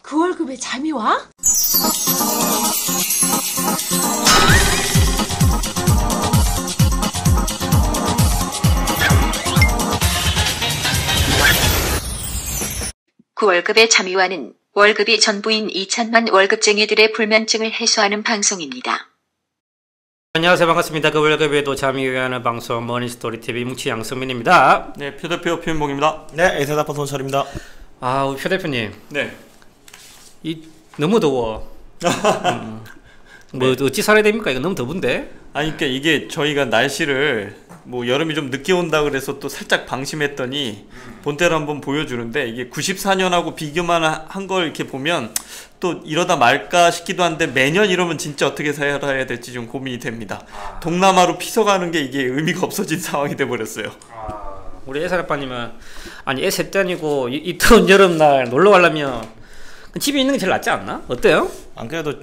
그 월급에 잠이 와? 그 월급의 잠이와는 월급이 전부인 2천만 월급쟁이들의 불면증을 해소하는 방송입니다. 안녕하세요, 반갑습니다. 그 월급에도 잠이 위하는 방송 머니스토리TV 뭉치 양승민입니다. 네, 표 대표 표현봉입니다. 네, 에세다파 손철입니다. 아, 우리 표 대표님. 네. 너무 더워. 뭐 네. 어찌 살아야 됩니까? 이거 너무 더운데. 아니 그러니까 이게 저희가 날씨를 뭐 여름이 좀 늦게 온다 그래서 또 살짝 방심했더니 본때를 한번 보여주는데, 이게 94년하고 비교만 한 걸 이렇게 보면 또 이러다 말까 싶기도 한데, 매년 이러면 진짜 어떻게 살아야 될지 좀 고민이 됩니다. 동남아로 피서가는 게 이게 의미가 없어진 상황이 돼버렸어요. 우리 애살 아빠님은 아니 애 셋 다니고 이 더운 여름날 놀러 가려면 집에 있는 게 제일 낫지 않나? 어때요? 안 그래도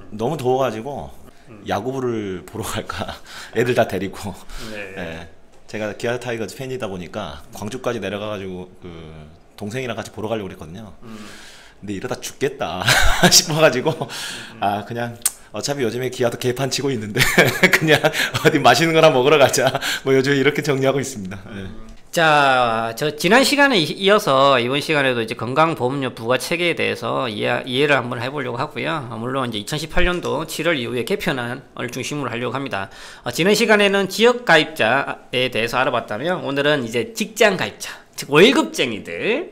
너무 더워가지고 야구부를 보러 갈까 애들 다 데리고. 네. 네. 제가 기아 타이거즈 팬이다 보니까 광주까지 내려가가지고 그 동생이랑 같이 보러 가려고 그랬거든요. 근데 이러다 죽겠다 싶어가지고 그냥 어차피 요즘에 기아도 개판 치고 있는데 그냥 어디 맛있는 거나 먹으러 가자, 뭐 요즘 이렇게 정리하고 있습니다. 네. 자, 저 지난 시간에 이어서 이번 시간에도 이제 건강보험료 부과 체계에 대해서 이해를 한번 해보려고 하고요. 물론 이제 2018년도 7월 이후에 개편안을 중심으로 하려고 합니다. 지난 시간에는 지역 가입자에 대해서 알아봤다면, 오늘은 이제 직장 가입자, 즉 월급쟁이들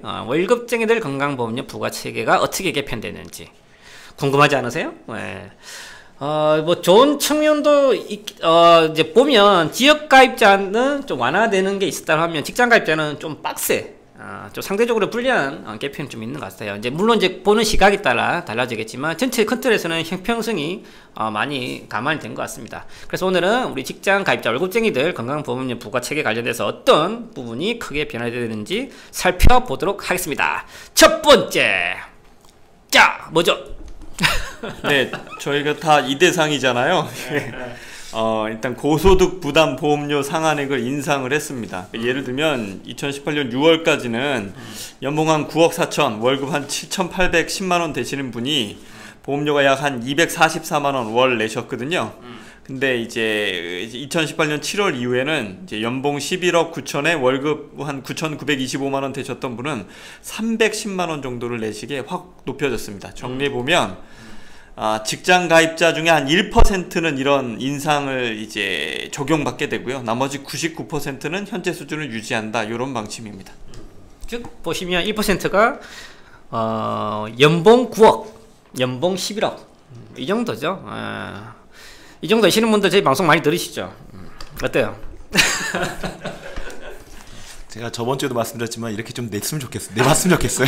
건강보험료 부과 체계가 어떻게 개편되는지 궁금하지 않으세요? 네. 뭐 좋은 측면도 이제 보면, 지역 가입자는 좀 완화되는 게 있었다 하면 직장 가입자는 좀 빡세, 좀 상대적으로 불리한 개편이 좀 있는 것 같아요. 이제 물론 이제 보는 시각에 따라 달라지겠지만 전체 큰 틀에서는 형평성이 많이 감안이 된 것 같습니다. 그래서 오늘은 우리 직장 가입자 월급쟁이들 건강보험료 부과 체계 관련돼서 어떤 부분이 크게 변화되는지 살펴보도록 하겠습니다. 첫 번째, 자 뭐죠? 네, 저희가 다 이 대상이잖아요. 일단 고소득 부담 보험료 상한액을 인상을 했습니다. 예를 들면 2018년 6월까지는 연봉 한 9억 4천, 월급 한 7,810만 원 되시는 분이 보험료가 약 한 244만 원 월 내셨거든요. 근데 이제 2018년 7월 이후에는 이제 연봉 11억 9천에 월급 한 9,925만 원 되셨던 분은 310만 원 정도를 내시게 확 높여졌습니다. 정리해 보면 직장 가입자 중에 한 1%는 이런 인상을 이제 적용받게 되고요. 나머지 99%는 현재 수준을 유지한다, 이런 방침입니다. 즉 보시면 1%가 연봉 9억, 연봉 11억 이 정도죠. 이 정도 되시는 분들 저희 방송 많이 들으시죠? 어때요? 제가 저번 주에도 말씀드렸지만 이렇게 좀 냈으면 좋겠어요. 내봤으면 좋겠어요.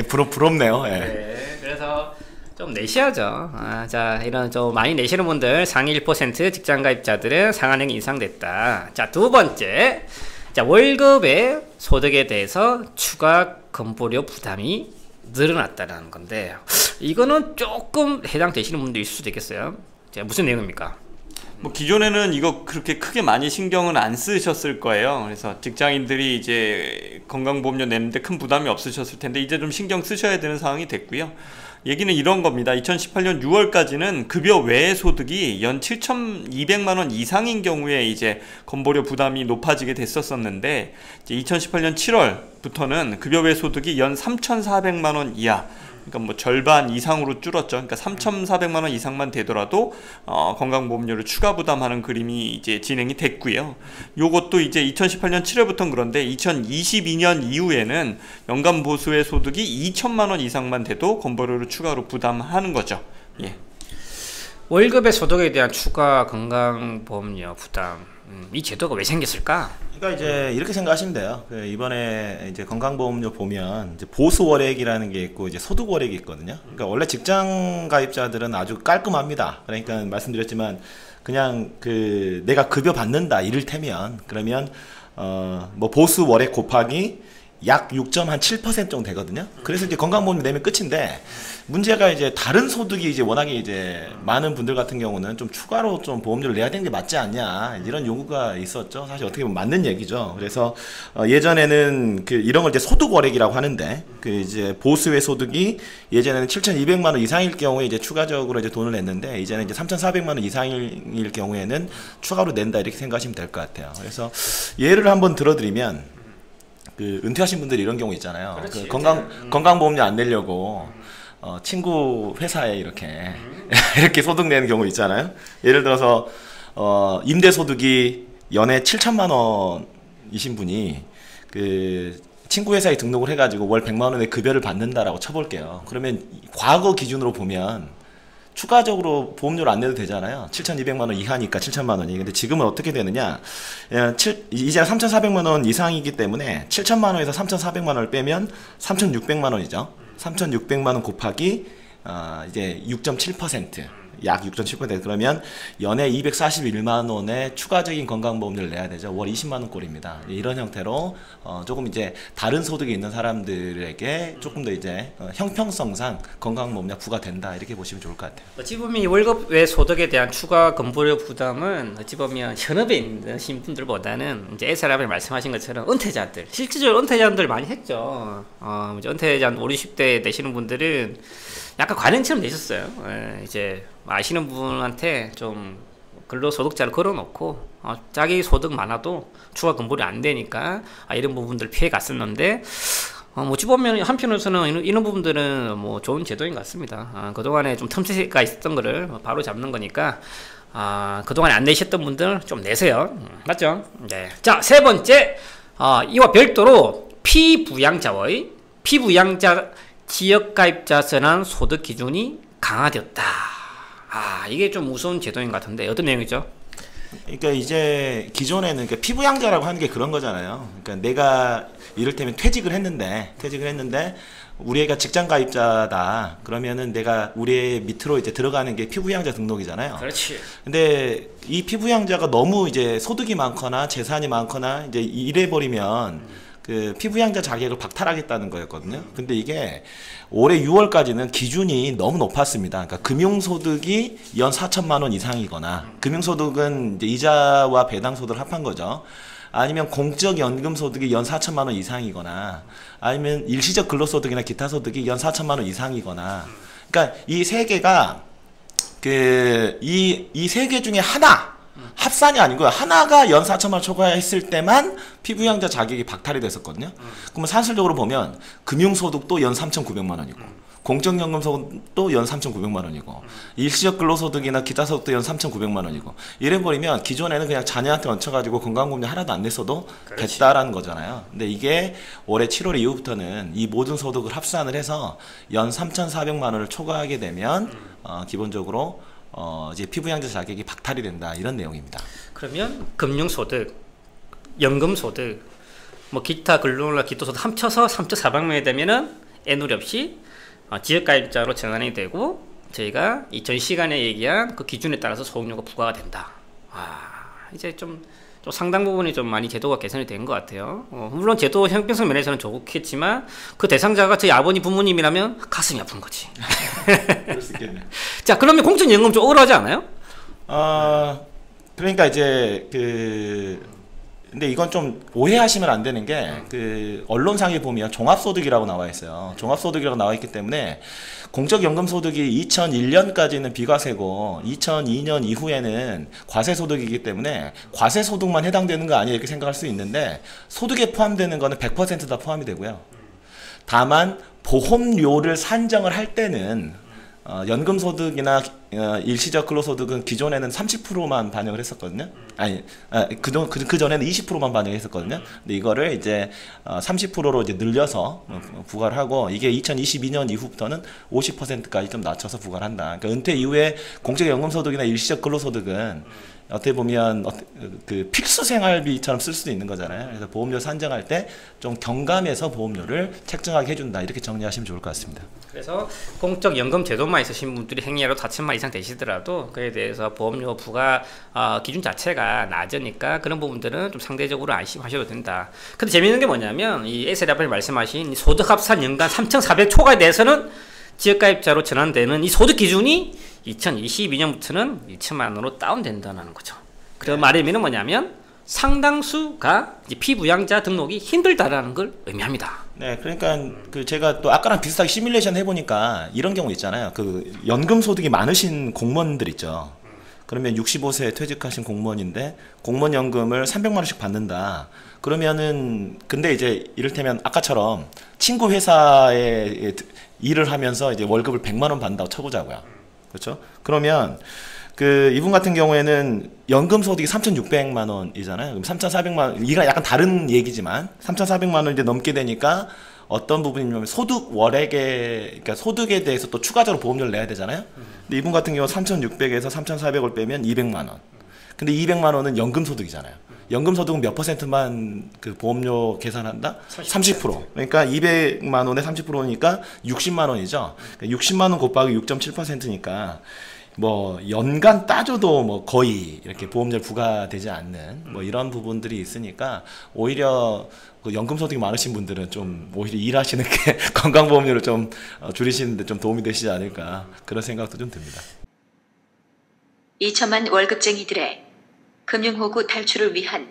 부럽네요. 네. 네, 그래서 좀 내셔야죠. 자, 이런 좀 많이 내시는 분들, 상위 1% 직장 가입자들은 상한액이 인상됐다. 자, 두 번째, 자 월급의 소득에 대해서 추가 건보료 부담이 늘어났다는 건데, 이거는 조금 해당되시는 분도 있을 수도 있겠어요. 자, 무슨 내용입니까? 뭐 기존에는 이거 그렇게 크게 많이 신경은 안 쓰셨을 거예요. 그래서 직장인들이 이제 건강보험료 내는데 큰 부담이 없으셨을 텐데, 이제 좀 신경 쓰셔야 되는 상황이 됐고요. 얘기는 이런 겁니다. 2018년 6월까지는 급여 외의 소득이 연 7,200만 원 이상인 경우에 이제 건보료 부담이 높아지게 됐었는데, 이제 2018년 7월부터는 급여 외 소득이 연 3,400만 원 이하, 그러니까 뭐 절반 이상으로 줄었죠. 그러니까 3,400만 원 이상만 되더라도 건강보험료를 추가 부담하는 그림이 이제 진행이 됐고요. 요것도 이제 2018년 7월부터는 그런데 2022년 이후에는 연간 보수의 소득이 2천만 원 이상만 돼도 건보료를 추가로 부담하는 거죠. 예. 월급의 소득에 대한 추가 건강보험료 부담, 이 제도가 왜 생겼을까? 그러니까 이제 이렇게 생각하시면 돼요. 이번에 이제 건강보험료 보면 이제 보수월액이라는 게 있고 이제 소득월액이 있거든요. 그러니까 원래 직장 가입자들은 아주 깔끔합니다. 그러니까 말씀드렸지만 그냥 내가 급여 받는다 이를테면, 그러면 뭐 보수월액 곱하기 약 6.7% 정도 되거든요. 그래서 이제 건강보험 내면 끝인데, 문제가 이제 다른 소득이 이제 워낙에 이제 많은 분들 같은 경우는 좀 추가로 좀 보험료를 내야 되는 게 맞지 않냐, 이런 요구가 있었죠. 사실 어떻게 보면 맞는 얘기죠. 그래서 예전에는 그 이런 걸 이제 소득월액이라고 하는데, 그 이제 보수의 소득이 예전에는 7,200만 원 이상일 경우에 이제 추가적으로 이제 돈을 냈는데, 이제는 이제 3,400만 원 이상일 경우에는 추가로 낸다, 이렇게 생각하시면 될 것 같아요. 그래서 예를 한번 들어드리면, 그 은퇴하신 분들이 이런 경우 있잖아요. 그 건강보험료 안 내려고 친구 회사에 이렇게 이렇게 소득 내는 경우 있잖아요. 예를 들어서 임대소득이 연에 7천만 원이신 분이 그 친구 회사에 등록을 해가지고 월 100만 원의 급여를 받는다라고 쳐볼게요. 그러면 과거 기준으로 보면 추가적으로 보험료를 안 내도 되잖아요. 7,200만 원 이하니까 7천만 원이. 근데 지금은 어떻게 되느냐? 이제 3,400만 원 이상이기 때문에 7천만 원에서 3,400만 원을 빼면 3,600만 원이죠. 3,600만 원 곱하기 이제 6.7%, 약 6.7%. 그러면 연에 241만 원의 추가적인 건강보험료를 내야 되죠. 월 20만 원 꼴입니다. 이런 형태로 조금 이제 다른 소득이 있는 사람들에게 조금 더 이제 형평성상 건강보험료 부과된다, 이렇게 보시면 좋을 것 같아요. 어찌 보면 이 월급 외 소득에 대한 추가 건보료 부담은 어찌 보면 현업에 있는 분들보다는 이제 S사람이 말씀하신 것처럼 은퇴자들, 실질적으로 은퇴자들 많이 했죠. 이제 은퇴자 5, 60대 내시는 분들은 약간 관행처럼 내셨어요. 이제 아시는 분한테 좀 근로소득자를 걸어놓고 자기 소득 많아도 추가 건보료 안 되니까 이런 부분들 피해 갔었는데, 어찌 보면 한편으로서는 이런 부분들은 뭐 좋은 제도인 것 같습니다. 그동안에 좀 틈새가 있었던 거를 바로 잡는 거니까 그동안에 안 내셨던 분들 좀 내세요. 맞죠? 네. 자, 세 번째, 이와 별도로 피부양자 지역가입자 선한 소득 기준이 강화되었다. 이게 좀 무서운 제도인 것 같은데 어떤 내용이죠? 그러니까 이제 기존에는 그러니까 피부양자라고 하는 게 그런 거잖아요. 그러니까 내가 이를테면 퇴직을 했는데 우리 애가 직장 가입자다. 그러면은 내가 우리 애 밑으로 이제 들어가는 게 피부양자 등록이잖아요. 그렇지. 근데 이 피부양자가 너무 이제 소득이 많거나 재산이 많거나 이제 이래 버리면 그 피부양자 자격을 박탈하겠다는 거였거든요. 근데 이게 올해 6월까지는 기준이 너무 높았습니다. 그러니까 금융소득이 연 4천만 원 이상이거나, 금융소득은 이제 이자와 배당소득을 합한 거죠. 아니면 공적연금소득이 연 4천만 원 이상이거나, 아니면 일시적 근로소득이나 기타 소득이 연 4천만 원 이상이거나. 그러니까 이 세 개가 이 세 개 중에 하나, 합산이 아니고요. 하나가 연 4천만 원 초과했을 때만 피부양자 자격이 박탈이 됐었거든요. 그러면 산술적으로 보면 금융소득도 연 3,900만 원이고, 공적연금소득도 연 3,900만 원이고, 일시적 근로소득이나 기타 소득도 연 3,900만 원이고, 이래버리면 기존에는 그냥 자녀한테 얹혀가지고 건강보험료 하나도 안 냈어도 됐다라는 거잖아요. 근데 이게 올해 7월 이후부터는 이 모든 소득을 합산을 해서 연 3,400만 원을 초과하게 되면 기본적으로 이제 피부양자 자격이 박탈이 된다, 이런 내용입니다. 그러면 금융소득, 연금소득, 뭐 기타 근로나 기토소득 합쳐서 3,400만원이 되면은 애누리 없이 지역가입자로 전환이 되고, 저희가 이전 시간에 얘기한 그 기준에 따라서 소득료가 부과가 된다. 이제 좀 상당 부분이 좀 많이 제도가 개선이 된 것 같아요. 물론 제도 형평성 면에서는 좋겠지만 그 대상자가 저희 아버님 부모님이라면 가슴이 아픈 거지. 그럴 수 있겠네. 자, 그러면 공적연금 좀 억울하지 않아요? 그러니까 이제 근데 이건 좀 오해하시면 안 되는 게, 언론상에 보면 종합소득이라고 나와 있어요. 종합소득이라고 나와 있기 때문에 공적연금소득이 2001년까지는 비과세고 2002년 이후에는 과세소득이기 때문에 과세소득만 해당되는 거 아니에요, 이렇게 생각할 수 있는데, 소득에 포함되는 거는 100% 다 포함이 되고요. 다만 보험료를 산정을 할 때는 연금소득이나 일시적 근로소득은 기존에는 30%만 반영을 했었거든요. 그 전에는 20%만 반영했었거든요. 근데 이거를 이제 30%로 이제 늘려서 부과를 하고, 이게 2022년 이후부터는 50%까지 좀 낮춰서 부과를 한다. 그러니까 은퇴 이후에 공적연금소득이나 일시적 근로소득은 어떻게 보면 그 필수 생활비처럼 쓸 수도 있는 거잖아요. 그래서 보험료 산정할 때 좀 경감해서 보험료를 책정하게 해준다. 이렇게 정리하시면 좋을 것 같습니다. 그래서 공적 연금 제도만 있으신 분들이 행여로 4천만 이상 되시더라도 그에 대해서 보험료 부과 기준 자체가 낮으니까 그런 부분들은 좀 상대적으로 안심하셔도 된다. 근데 재미있는 게 뭐냐면 이 에세 대표님 말씀하신 이 소득 합산 연간 3,400 초과에 대해서는 지역가입자로 전환되는 이 소득 기준이 2022년부터는 2천만 원으로 다운된다는 거죠. 그런 말의미는 뭐냐면 상당수가 이제 피부양자 등록이 힘들다라는 걸 의미합니다. 네, 그러니까 그 제가 또 아까랑 비슷하게 시뮬레이션 해보니까 이런 경우 있잖아요. 그 연금 소득이 많으신 공무원들 있죠. 그러면 65세에 퇴직하신 공무원인데 공무원 연금을 300만 원씩 받는다. 그러면은 근데 이제 이를테면 아까처럼 친구 회사에 일을 하면서 이제 월급을 100만 원 받는다고 쳐보자고요. 그렇죠? 그러면 그 이분 같은 경우에는 연금 소득이 3,600만 원이잖아요. 그럼 3,400만 원, 이가 약간 다른 얘기지만 3,400만 원 이제 넘게 되니까 어떤 부분이냐면 소득 월액에, 그러니까 소득에 대해서 또 추가적으로 보험료를 내야 되잖아요. 근데 이분 같은 경우 3,600에서 3,400을 빼면 200만 원. 근데 200만 원은 연금 소득이잖아요. 연금 소득은 몇 퍼센트만 그 보험료 계산한다? 30%. 그러니까 200만 원에 30%니까 60만 원이죠. 그러니까 60만 원 곱하기 6.7%니까 뭐 연간 따져도 뭐 거의 이렇게 보험료 부과되지 않는 뭐 이런 부분들이 있으니까 오히려 그 연금 소득이 많으신 분들은 좀 오히려 일하시는 게 건강보험료를 좀 줄이시는데 좀 도움이 되시지 않을까 그런 생각도 좀 듭니다. 2천만 월급쟁이들의 금융호구 탈출을 위한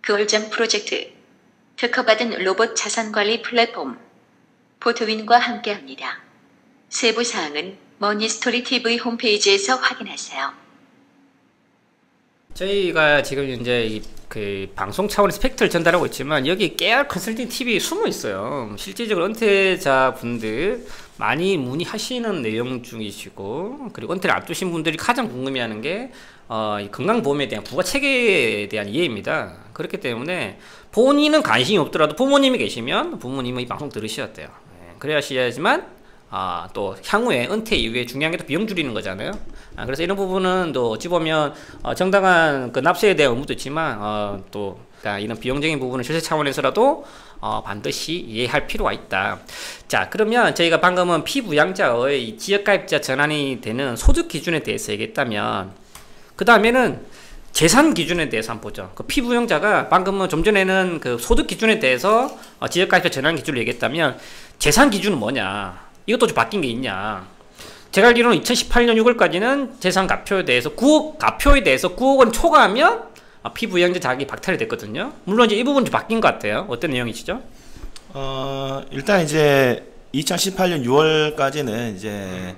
그얼잠 프로젝트 특허받은 로봇 자산관리 플랫폼 포트윈과 함께합니다. 세부사항은 머니스토리 TV 홈페이지에서 확인하세요. 저희가 지금 이제 그 방송 차원에서 팩트를 전달하고 있지만 여기 깨알 컨설팅 TV 숨어 있어요. 실질적으로 은퇴자 분들 많이 문의하시는 내용 중이시고, 그리고 은퇴를 앞두신 분들이 가장 궁금해하는 게 건강보험에 대한 부가 체계에 대한 이해입니다. 그렇기 때문에 본인은 관심이 없더라도 부모님이 계시면 부모님은 이 방송 들으셔야 돼요. 그래야지만 또 향후에 은퇴 이후에 중요한 게 또 비용 줄이는 거잖아요. 그래서 이런 부분은 또 어찌 보면 정당한 그 납세에 대한 의무도 있지만 또 그러니까 이런 비용적인 부분은 실세 차원에서라도 반드시 이해할 필요가 있다. 자, 그러면 저희가 방금은 피부양자의 지역가입자 전환이 되는 소득 기준에 대해서 얘기했다면 그 다음에는 재산 기준에 대해서 한번 보죠. 그 피부양자가 방금은 좀 전에는 그 소득 기준에 대해서 지역가입자 전환 기준을 얘기했다면 재산 기준은 뭐냐? 이것도 좀 바뀐 게 있냐? 제가 알기로는 2018년 6월까지는 재산 가표에 대해서 9억 원 초과하면 피부양자 자격이 박탈이 됐거든요. 물론 이제 이 부분 좀 바뀐 것 같아요. 어떤 내용이시죠? 일단 이제 2018년 6월까지는 이제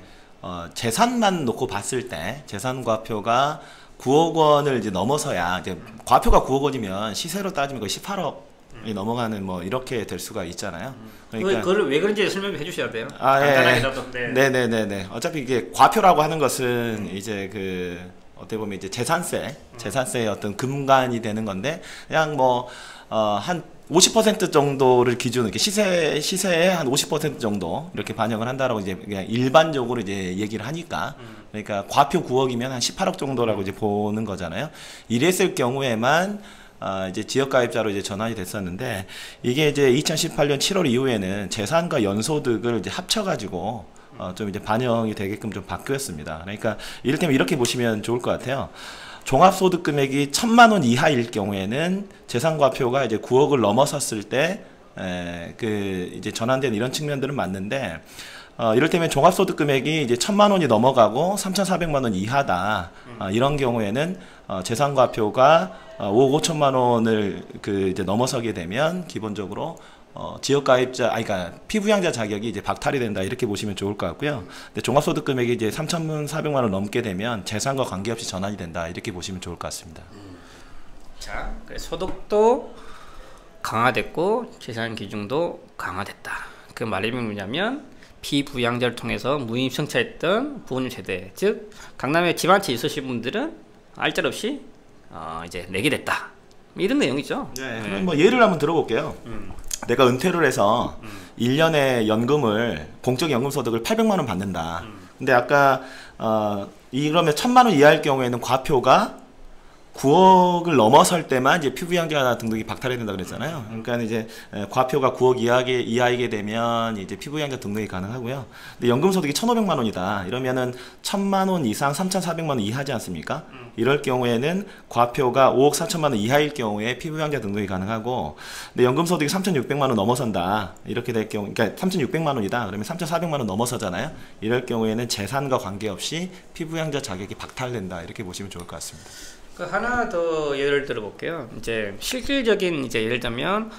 재산만 놓고 봤을 때 재산 과표가 9억 원을 이제 넘어서야 이제 과표가 9억 원이면 시세로 따지면 거의 18억이 넘어가는 뭐 이렇게 될 수가 있잖아요. 그러니까 그걸 왜 그런지 설명해 주셔야 돼요. 간단하게라도. 네네네네. 어차피 이게 과표라고 하는 것은 이제 그 어떻게 보면 이제 재산세의 어떤 근간이 되는 건데 그냥 뭐 한 50% 정도를 기준으로 이렇게 시세의 한 50% 정도 이렇게 반영을 한다라고 이제 그냥 일반적으로 이제 얘기를 하니까 그러니까 과표 9억이면 한 18억 정도라고 이제 보는 거잖아요. 이랬을 경우에만 이제 지역가입자로 이제 전환이 됐었는데 이게 이제 2018년 7월 이후에는 재산과 연소득을 이제 합쳐가지고 좀 이제 반영이 되게끔 좀 바뀌었습니다. 그러니까 이를테면 이렇게 보시면 좋을 것 같아요. 종합소득 금액이 1,000만 원 이하일 경우에는 재산과표가 이제 9억을 넘어섰을 때 그 이제 전환된 이런 측면들은 맞는데 이를테면 종합소득 금액이 이제 1,000만 원이 넘어가고 3,400만 원 이하다. 이런 경우에는 재산과표가 5억 5천만 원을 그 이제 넘어서게 되면 기본적으로 지역가입자, 그러니까 피부양자 자격이 이제 박탈이 된다 이렇게 보시면 좋을 것 같고요. 근데 종합소득 금액이 이제 3,400만 원 넘게 되면 재산과 관계없이 전환이 된다 이렇게 보시면 좋을 것 같습니다. 자, 소득도 강화됐고 재산 기준도 강화됐다. 그 말이 뭐냐면 피부양자를 통해서 무임승차했던 부모님 세대, 즉 강남에 집 한 채 있으신 분들은 알짤없이 이제 내게 됐다. 이런 내용이죠. 네. 그럼 뭐 예를 한번 들어볼게요. 내가 은퇴를 해서 1년에 연금을 공적 연금 소득을 800만 원 받는다. 근데 아까 이러면 1,000만 원 이하일 경우에는 과표가 9억을 넘어설 때만 이제 피부양자 등록이 박탈이 된다 그랬잖아요. 그러니까 이제 과표가 9억 이하이게 되면 이제 피부양자 등록이 가능하고요. 근데 연금소득이 1,500만 원이다. 이러면은 1,000만 원 이상 3,400만 원 이하지 않습니까? 이럴 경우에는 과표가 5억 4천만 원 이하일 경우에 피부양자 등록이 가능하고, 근데 연금소득이 3,600만 원 넘어선다. 이렇게 될 경우, 그러니까 3,600만 원이다. 그러면 3,400만 원 넘어서잖아요. 이럴 경우에는 재산과 관계없이 피부양자 자격이 박탈된다. 이렇게 보시면 좋을 것 같습니다. 그 하나 더 예를 들어 볼게요. 이제 실질적인 이제 예를 들면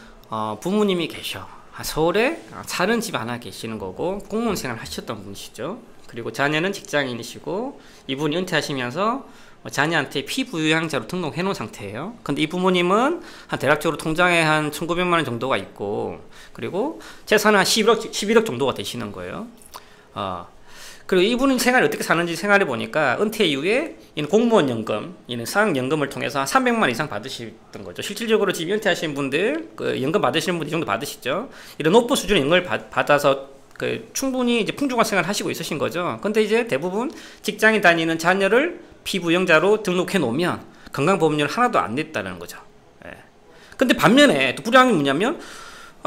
부모님이 계셔. 서울에 사는 집 하나 계시는 거고 공무원 생활 하셨던 분이시죠. 그리고 자녀는 직장인이시고 이분이 은퇴하시면서 자녀한테 피부양자로 등록해 놓은 상태예요. 근데 이 부모님은 한 대략적으로 통장에 한 1,900만 원 정도가 있고, 그리고 재산은 한 11억 정도가 되시는 거예요. 그리고 이분은 생활이 어떻게 사는지 생활해 보니까 은퇴 이후에 이는 공무원 연금, 이는 사학연금을 통해서 한 300만 이상 받으시던 거죠. 실질적으로 지금 은퇴하신 분들, 그 연금 받으시는 분이 이 정도 받으시죠. 이런 높은 수준의 연금을 받아서 그 충분히 이제 풍족한 생활을 하시고 있으신 거죠. 근데 이제 대부분 직장에 다니는 자녀를 피부양자로 등록해 놓으면 건강보험료를 하나도 안 냈다는 거죠. 예. 근데 반면에 또 불행한 게 뭐냐면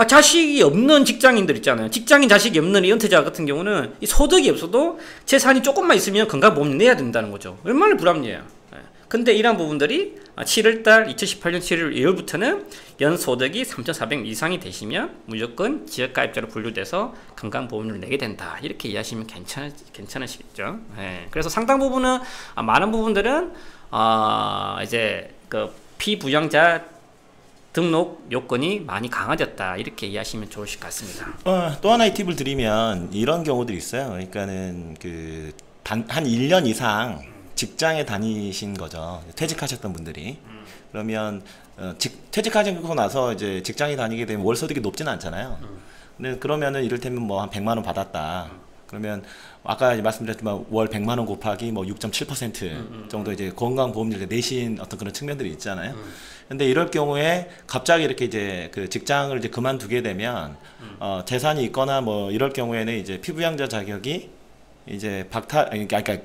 자식이 없는 직장인들 있잖아요. 직장인 자식이 없는 이 은퇴자 같은 경우는 이 소득이 없어도 재산이 조금만 있으면 건강보험료 내야 된다는 거죠. 얼마나 불합리해요. 근데 이런 부분들이 7월달 2018년 7월 2월부터는 연소득이 3,400 이상이 되시면 무조건 지역가입자로 분류돼서 건강보험료를 내게 된다. 이렇게 이해하시면 괜찮으시겠죠. 그래서 상당 부분은 많은 부분들은 이제 그 피부양자 등록 요건이 많이 강화됐다. 이렇게 이해하시면 좋으실 것 같습니다. 또 하나의 팁을 드리면 이런 경우들이 있어요. 그러니까는 한 1년 이상 직장에 다니신 거죠. 퇴직하셨던 분들이. 그러면 퇴직하시고 나서 이제 직장에 다니게 되면 월 소득이 높지는 않잖아요. 근데 그러면은 이를테면 뭐 한 100만 원 받았다. 그러면 아까 말씀드렸지만 월 100만 원 곱하기 뭐 6.7% 정도 이제 건강보험료를 내신 어떤 그런 측면들이 있잖아요. 근데 이럴 경우에 갑자기 이렇게 이제 그 직장을 이제 그만두게 되면 재산이 있거나 뭐 이럴 경우에는 이제 피부양자 자격이 이제 그러니까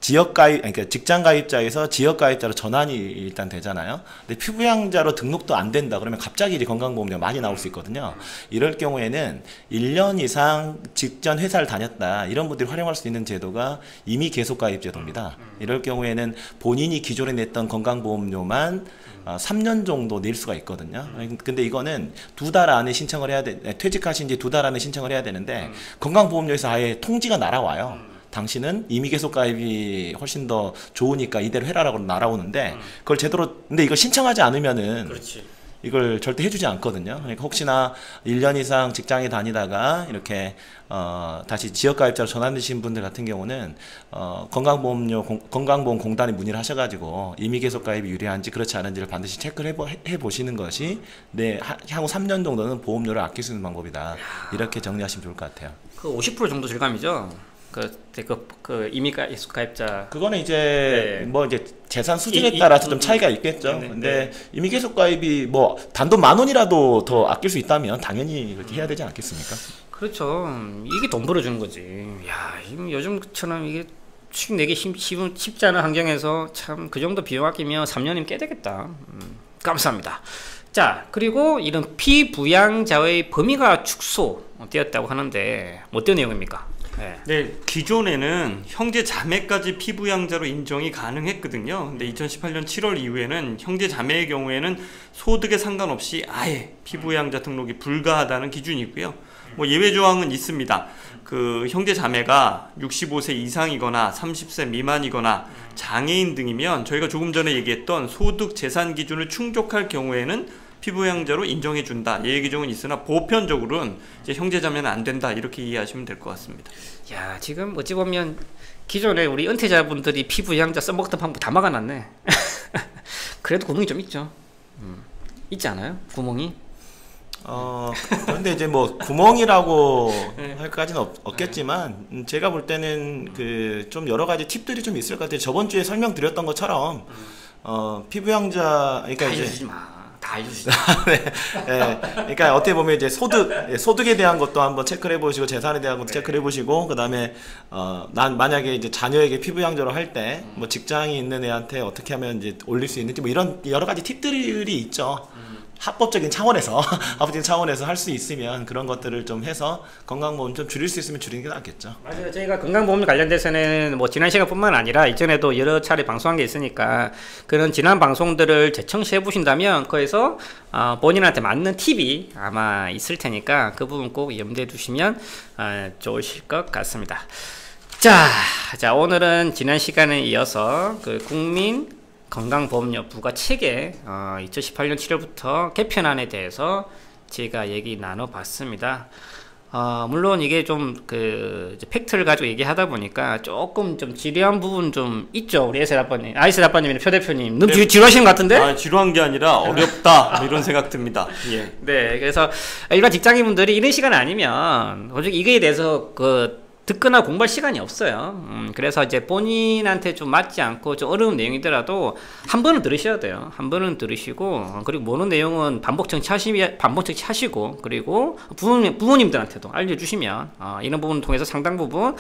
그러니까 직장 가입자에서 지역 가입자로 전환이 일단 되잖아요. 근데 피부양자로 등록도 안 된다. 그러면 갑자기 이제 건강보험료가 많이 나올 수 있거든요. 이럴 경우에는 1년 이상 직전 회사를 다녔다. 이런 분들이 활용할 수 있는 제도가 임의 계속 가입 제도입니다. 이럴 경우에는 본인이 기존에 냈던 건강보험료만 3년 정도 낼 수가 있거든요. 근데 이거는 2달 안에 신청을 해야 퇴직하신 지 2달 안에 신청을 해야 되는데 건강보험료에서 아예 통지가 날아와요. 당신은 임의계속 가입이 훨씬 더 좋으니까 이대로 해라라고 날아오는데 그걸 제대로 근데 이걸 신청하지 않으면은 그렇지. 이걸 절대 해주지 않거든요. 그러니까 혹시나 1년 이상 직장에 다니다가 이렇게 다시 지역가입자로 전환되신 분들 같은 경우는 건강보험공단에 문의를 하셔가지고 임의계속 가입이 유리한지 그렇지 않은지를 반드시 체크를 해보시는 것이 향후 3년 정도는 보험료를 아낄 수 있는 방법이다. 이렇게 정리하시면 좋을 것 같아요. 그 50% 정도 절감이죠. 그 임의가입자 그거는 이제 뭐 이제 재산 수준에 따라서 좀 차이가 있겠죠. 근데 임의계속 가입이 뭐 단돈 10,000원이라도 더 아낄 수 있다면 당연히 그렇게 해야 되지 않겠습니까? 그렇죠. 이게 돈 벌어주는 거지. 야, 요즘처럼 이게 수익 내기 쉽지 않은 환경에서 참 그 정도 비용 아끼면 3년이면 꽤 되겠다. 감사합니다. 자, 그리고 이런 피부양자의 범위가 축소되었다고 하는데 어떤 내용입니까? 네, 기존에는 형제 자매까지 피부양자로 인정이 가능했거든요. 근데 2018년 7월 이후에는 형제 자매의 경우에는 소득에 상관없이 아예 피부양자 등록이 불가하다는 기준이고요. 뭐 예외 조항은 있습니다. 그 형제 자매가 65세 이상이거나 30세 미만이거나 장애인 등이면 저희가 조금 전에 얘기했던 소득 재산 기준을 충족할 경우에는 피부양자로 인정해준다. 예외 규정은 있으나 보편적으로는 이제 형제자매는 안 된다. 이렇게 이해하시면 될 것 같습니다. 야, 지금 어찌 보면 기존에 우리 은퇴자분들이 피부양자 써먹던 방법 다 막아놨네. 그래도 구멍이 좀 있죠. 있지 않아요? 구멍이? 그런데 이제 뭐 구멍이라고 할까지는 없겠지만 제가 볼 때는 그 좀 여러 가지 팁들이 좀 있을 것 같아요. 저번 주에 설명드렸던 것처럼 피부양자 그러니까 다 이제 알려주지 마. 다 다 알려주시죠. 네. 네. 그러니까 어떻게 보면 이제 소득에 대한 것도 한번 체크를 해보시고 재산에 대한 것도 체크를 해보시고 그다음에 난 만약에 이제 자녀에게 피부 양조를 할 때 뭐 직장이 있는 애한테 어떻게 하면 이제 올릴 수 있는지 뭐 이런 여러 가지 팁들이 있죠. 합법적인 차원에서 합법적인 차원에서 할 수 있으면 그런 것들을 좀 해서 건강보험 좀 줄일 수 있으면 줄이는 게 낫겠죠. 맞아요. 저희가 건강보험 관련돼서는 뭐 지난 시간뿐만 아니라 이전에도 여러 차례 방송한 게 있으니까 그런 지난 방송들을 재청시해 보신다면 거기서 본인한테 맞는 팁이 아마 있을 테니까 그 부분 꼭 염두에 두시면 좋으실 것 같습니다. 자 오늘은 지난 시간에 이어서 그 국민 건강보험료 부가체계 2018년 7월부터 개편안에 대해서 제가 얘기 나눠봤습니다. 물론 이게 좀 팩트를 가지고 얘기하다 보니까 조금 좀 지루한 부분 좀 있죠. 우리 아이스 아빠님이나 표 대표님 너무 지루하신 것 같은데? 지루한 게 아니라 어렵다 이런 생각 듭니다. 예. 네, 그래서 일반 직장인분들이 이런 시간 아니면 솔직히 이거에 대해서 듣거나 공부할 시간이 없어요. 그래서 이제 본인한테 좀 맞지 않고 좀 어려운 내용이더라도 한 번은 들으셔야 돼요. 한 번은 들으시고 그리고 모르는 내용은 반복 청취하시고 그리고 부모님들한테도 알려주시면 이런 부분을 통해서 상당 부분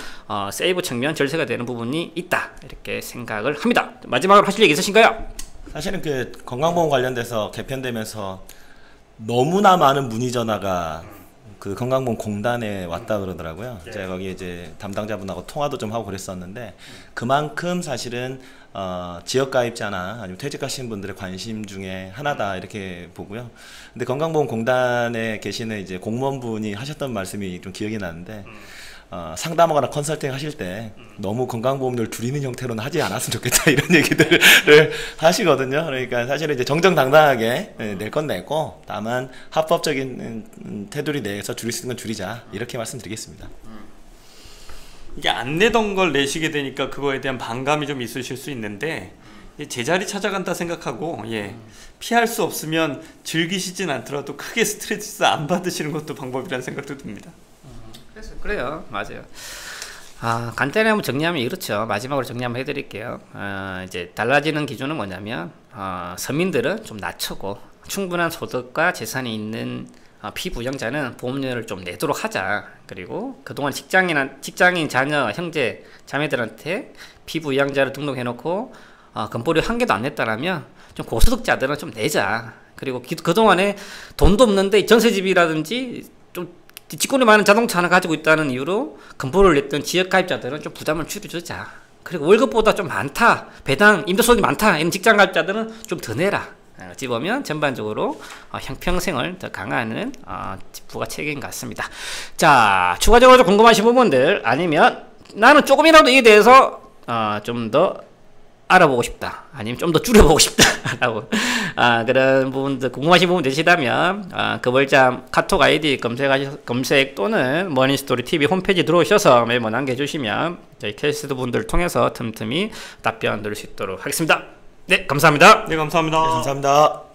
세이브 측면 절세가 되는 부분이 있다 이렇게 생각을 합니다. 마지막으로 하실 얘기 있으신가요? 사실은 그 건강보험 관련돼서 개편되면서 너무나 많은 문의 전화가 그 건강보험공단에 왔다 그러더라고요. 네. 제가 거기 이제 담당자분하고 통화도 좀 하고 그랬었는데 그만큼 사실은 지역가입자나 아니면 퇴직하시는 분들의 관심 중에 하나다 이렇게 보고요. 근데 건강보험공단에 계시는 이제 공무원분이 하셨던 말씀이 좀 기억이 나는데 상담하거나 컨설팅 하실 때 너무 건강보험료를 줄이는 형태로는 하지 않았으면 좋겠다 이런 얘기들을 하시거든요. 그러니까 사실은 이제 정정당당하게 낼 건 내고 다만 합법적인 테두리 내에서 줄일 수 있는 건 줄이자 이렇게 말씀드리겠습니다. 이게 안 내던 걸 내시게 되니까 그거에 대한 반감이 좀 있으실 수 있는데 제자리 찾아간다 생각하고 피할 수 없으면 즐기시진 않더라도 크게 스트레스 안 받으시는 것도 방법이라는 생각도 듭니다. 그래요. 맞아요. 간단히 한번 정리하면 이렇죠. 마지막으로 정리 한번 해드릴게요. 이제 달라지는 기준은 뭐냐면 서민들은 좀 낮추고 충분한 소득과 재산이 있는 피부양자는 보험료를 좀 내도록 하자. 그리고 그동안 직장인 자녀, 형제, 자매들한테 피부양자를 등록해놓고 건보료 한 개도 안 냈다라면 좀 고소득자들은 좀 내자. 그리고 그동안에 돈도 없는데 전세집이라든지 좀 직권이 많은 자동차 하나 가지고 있다는 이유로 건보료를 냈던 지역가입자들은 좀 부담을 줄여주자. 그리고 월급보다 좀 많다, 배당, 임대소득이 많다 이런 직장가입자들은 좀 더 내라. 어찌 보면 전반적으로 형평성을 더 강화하는 부가체계인 것 같습니다. 자, 추가적으로 궁금하신 부분들 아니면 나는 조금이라도 이에 대해서 좀 더 알아보고 싶다 아니면 좀 더 줄여보고 싶다 라고 그런 부분들 궁금하신 부분 되시다면 그벌잠 카톡 아이디 검색 또는 머니스토리 TV 홈페이지 들어오셔서 메모 남겨주시면 저희 캐스트 분들 통해서 틈틈이 답변 드릴 수 있도록 하겠습니다. 네, 감사합니다. 네, 감사합니다. 네, 감사합니다.